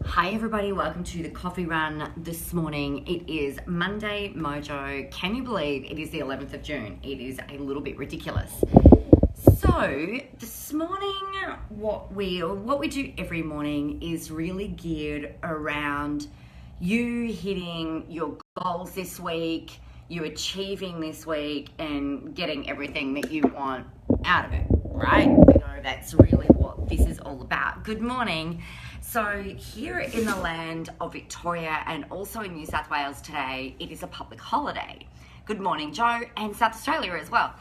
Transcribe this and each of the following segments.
Hi everybody, welcome to the coffee run this morning. It is Monday, Mojo. Can you believe it is the 11th of June? It is a little bit ridiculous. So this morning, what we do every morning is really geared around you hitting your goals this week, you achieving this week, and getting everything that you want out of it, right? You know, that's really what this is all about. Good morning. So here in the land of Victoria and also in New South Wales today, it is a public holiday. Good morning, Joe, and South Australia as well.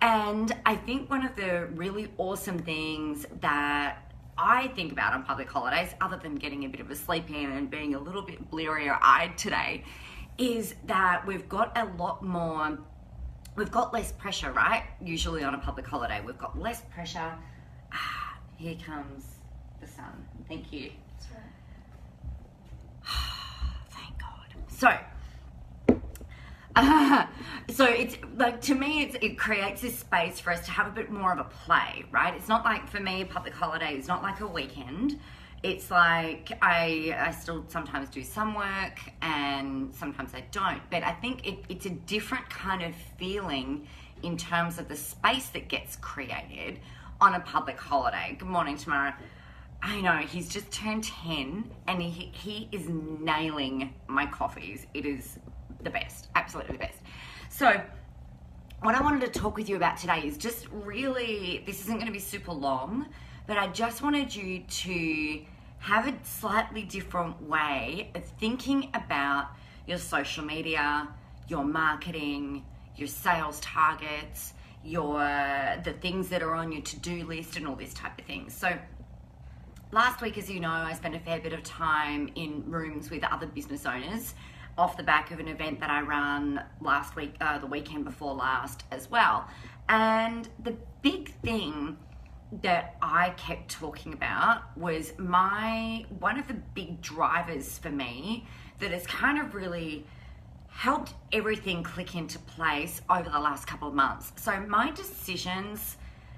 And I think one of the really awesome things that I think about on public holidays, other than getting a bit of a sleep in and being a little bit bleary-eyed today, is that we've got less pressure, right? Usually on a public holiday, we've got less pressure. Here comes the sun. Thank you. That's right. Thank God. So it's like, to me, it creates this space for us to have a bit more of a play, right? It's not like, for me, public holiday is not like a weekend. It's like I still sometimes do some work and sometimes I don't, but I think it's a different kind of feeling in terms of the space that gets created on a public holiday. Good morning, Tamara. I know, he's just turned 10 and he is nailing my coffees. It is the best, absolutely the best. So what I wanted to talk with you about today is just really, this isn't going to be super long, but I just wanted you to have a slightly different way of thinking about your social media, your marketing, your sales targets, the things that are on your to-do list and all this type of thing. So last week, as you know, I spent a fair bit of time in rooms with other business owners off the back of an event that I ran last week, the weekend before last as well. And the big thing that I kept talking about was one of the big drivers for me that has kind of really helped everything click into place over the last couple of months. So my decisions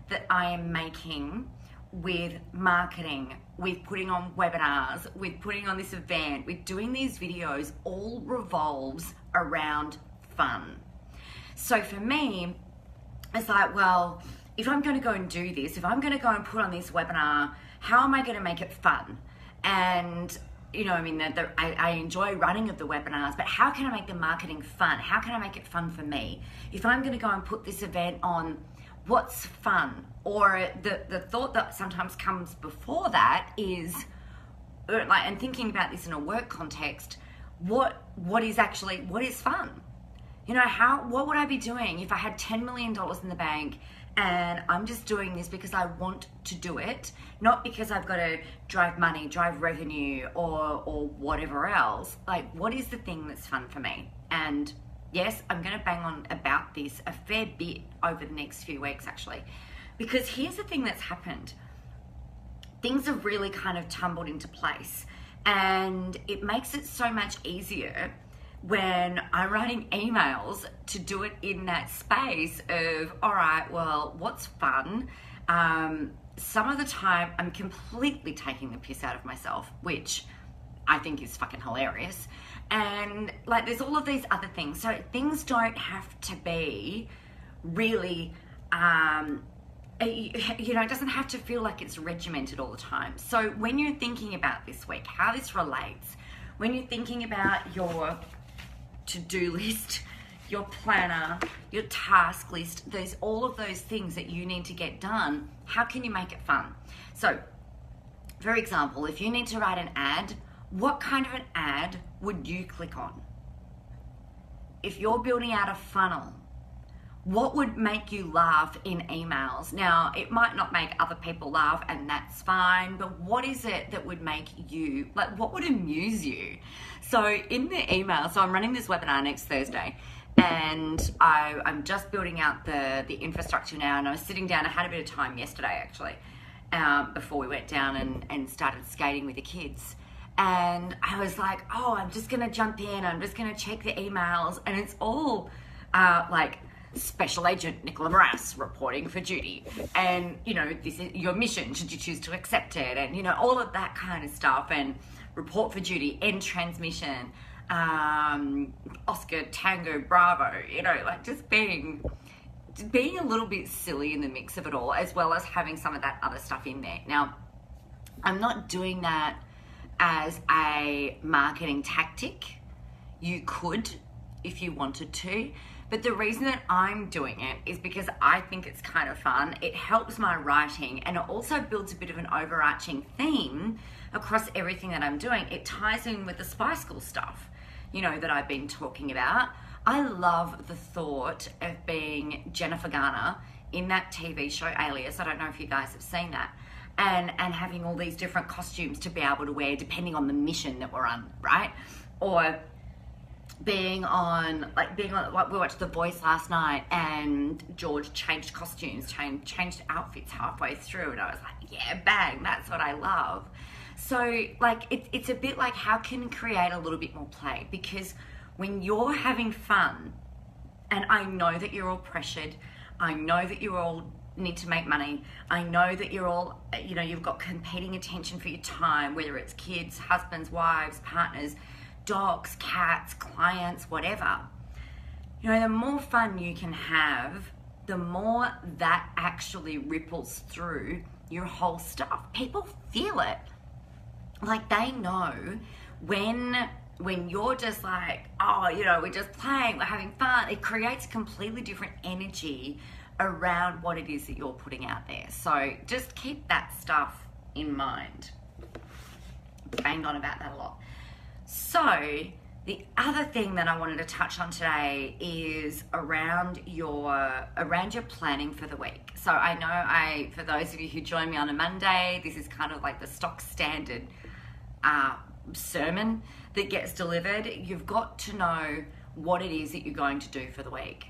that I am making with marketing, with putting on webinars, with putting on this event, with doing these videos, all revolves around fun. So for me, it's like, well, if I'm going to go and do this, if I'm going to go and put on this webinar, how am I going to make it fun? And you know, I mean, I enjoy running of the webinars, but how can I make the marketing fun? How can I make it fun for me? If I'm going to go and put this event on, what's fun? Or the thought that sometimes comes before that is, like, and thinking about this in a work context, what is fun? You know, what would I be doing if I had $10 million in the bank and I'm just doing this because I want to do it, not because I've got to drive money, drive revenue, or whatever else? Like, what is the thing that's fun for me? And yes, I'm going to bang on about this a fair bit over the next few weeks, actually, because here's the thing that's happened. Things have really kind of tumbled into place, and it makes it so much easier when I'm writing emails to do it in that space of, all right, well, what's fun? Some of the time I'm completely taking the piss out of myself, which I think is fucking hilarious. And like, there's all of these other things. So things don't have to be really, you know, it doesn't have to feel like it's regimented all the time. So when you're thinking about this week, how this relates, when you're thinking about your to-do list, your planner, your task list, there's all of those things that you need to get done. How can you make it fun? So, for example, if you need to write an ad, what kind of an ad would you click on? If you're building out a funnel, what would make you laugh in emails? Now, it might not make other people laugh, and that's fine, but what is it that would make you, like, what would amuse you? So in the email, so I'm running this webinar next Thursday, and I'm just building out the infrastructure now, and I was sitting down, I had a bit of time yesterday, actually, before we went down and started skating with the kids. And I was like, oh, I'm just gonna jump in, I'm just gonna check the emails, and it's all like, Special Agent Nicola Morass reporting for duty, and you know, this is your mission should you choose to accept it, and you know, all of that kind of stuff, and report for duty, end transmission, Oscar, Tango, Bravo, you know, like just being a little bit silly in the mix of it all, as well as having some of that other stuff in there. Now, I'm not doing that as a marketing tactic. You could if you wanted to, but the reason that I'm doing it is because I think it's kind of fun. It helps my writing, and it also builds a bit of an overarching theme across everything that I'm doing. It ties in with the Spy School stuff, you know, that I've been talking about. I love the thought of being Jennifer Garner in that TV show Alias. I don't know if you guys have seen that. And having all these different costumes to be able to wear depending on the mission that we're on, right? Or being on, like we watched The Voice last night and George changed costumes, changed outfits halfway through, and I was like, yeah, bang, that's what I love. So like it's a bit like, how can you create a little bit more play? Because when you're having fun, and I know that you're all pressured, I know that you all need to make money, I know that you're all, you know, you've got competing attention for your time, whether it's kids, husbands, wives, partners, dogs, cats, clients, whatever. You know, the more fun you can have, the more that actually ripples through your whole stuff. People feel it. Like, they know when you're just like, oh, you know, we're just playing, we're having fun. It creates a completely different energy around what it is that you're putting out there. So just keep that stuff in mind. Banged on about that a lot. So the other thing that I wanted to touch on today is around your planning for the week. So I know for those of you who join me on a Monday, this is kind of like the stock standard sermon that gets delivered. You've got to know what it is that you're going to do for the week.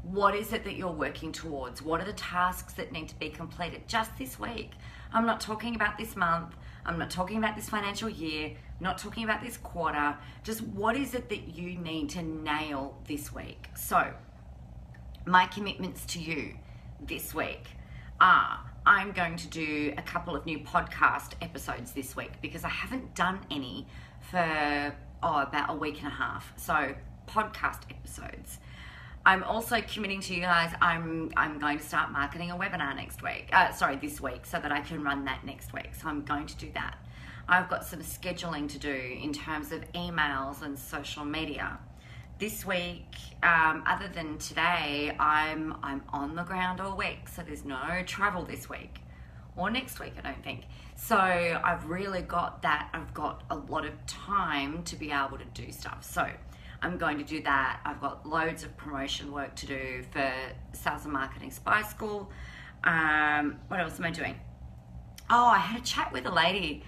What is it that you're working towards? What are the tasks that need to be completed just this week? I'm not talking about this month. I'm not talking about this financial year. I'm not talking about this quarter. Just what is it that you need to nail this week? So my commitments to you this week are, I'm going to do a couple of new podcast episodes this week because I haven't done any for about a week and a half. So podcast episodes. I'm also committing to you guys, I'm going to start marketing a webinar this week, so that I can run that next week. So I'm going to do that. I've got some scheduling to do in terms of emails and social media. This week, other than today, I'm on the ground all week, so there's no travel this week or next week, I don't think. So I've really got that. I've got a lot of time to be able to do stuff. So I'm going to do that. I've got loads of promotion work to do for Sales and Marketing Spy School. What else am I doing? Oh, I had a chat with a lady.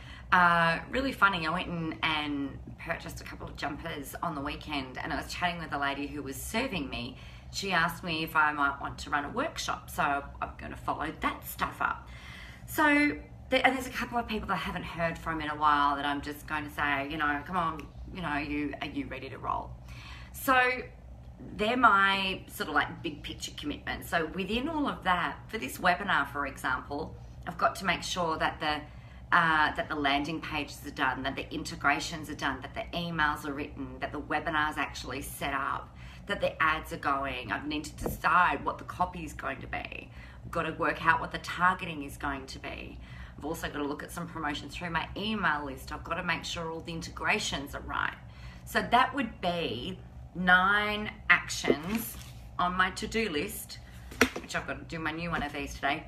Really funny. I went and purchased a couple of jumpers on the weekend, and I was chatting with a lady who was serving me. She asked me if I might want to run a workshop, so I'm going to follow that stuff up. So there's a couple of people that I haven't heard from in a while that I'm just going to say, you know, come on, you know, are you ready to roll? So they're my sort of like big picture commitments. So within all of that, for this webinar, for example, I've got to make sure that the landing pages are done, that the integrations are done, that the emails are written, that the webinar's actually set up, that the ads are going. I need to decide what the copy is going to be. I've got to work out what the targeting is going to be. I've also got to look at some promotions through my email list. I've got to make sure all the integrations are right. So that would be 9 actions on my to-do list, which I've got to do my new one of these today.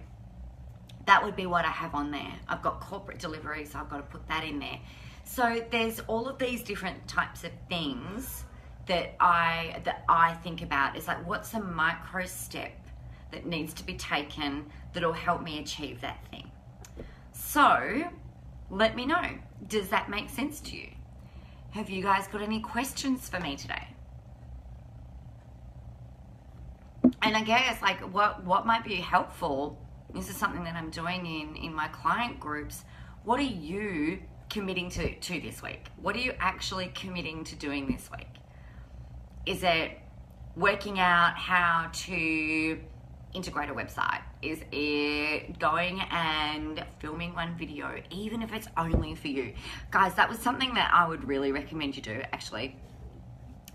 That would be what I have on there. I've got corporate deliveries, so I've got to put that in there. So there's all of these different types of things that I think about. It's like, what's a micro step that needs to be taken that'll help me achieve that thing? So let me know. Does that make sense to you? Have you guys got any questions for me today? And I guess like what might be helpful, this is something that I'm doing in my client groups. What are you committing to this week? What are you actually committing to doing this week? Is it working out how to integrate a website? Is it going and filming one video, even if it's only for you? Guys, that was something that I would really recommend you do, actually.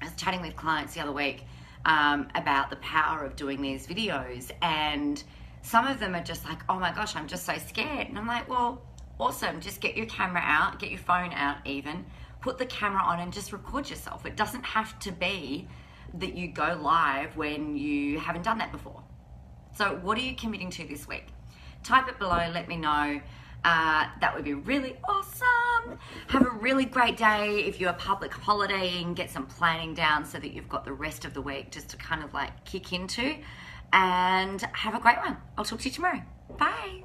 I was chatting with clients the other week about the power of doing these videos, and some of them are just like, oh my gosh, I'm just so scared. And I'm like, well, awesome. Just get your camera out, get your phone out even, put the camera on and just record yourself. It doesn't have to be that you go live when you haven't done that before. So what are you committing to this week? Type it below, let me know. That would be really awesome. Have a really great day. If you're public holidaying, get some planning down so that you've got the rest of the week just to kind of like kick into. And have a great one. I'll talk to you tomorrow. Bye.